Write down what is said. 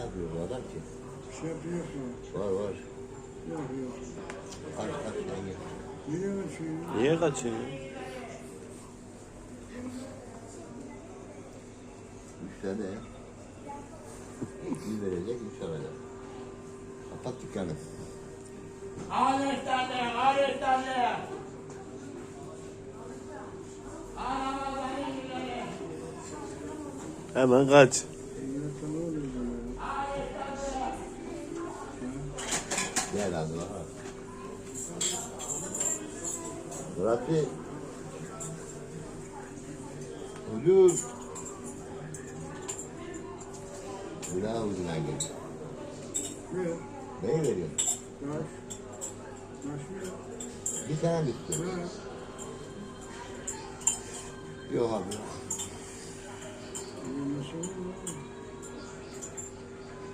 yapıyor bu adam ki? Bir şey yapıyor mu? Var var. Yok yok. Kaç yenge. Niye kaçıyor? Niye kaçıyor? Üç tane. Bir verecek, üç alacak. Kapat dükkanı. Ağır tane, ağır tane. Hemen kaç. Yine ne oluyor bana? Gel abi bak. Murat'ı Huzur. Günah ucuna gel. Ne? Neyi veriyorsun? Taş. Taş mı? Bir tane bitti. Ne? Yok abi. Nasıl?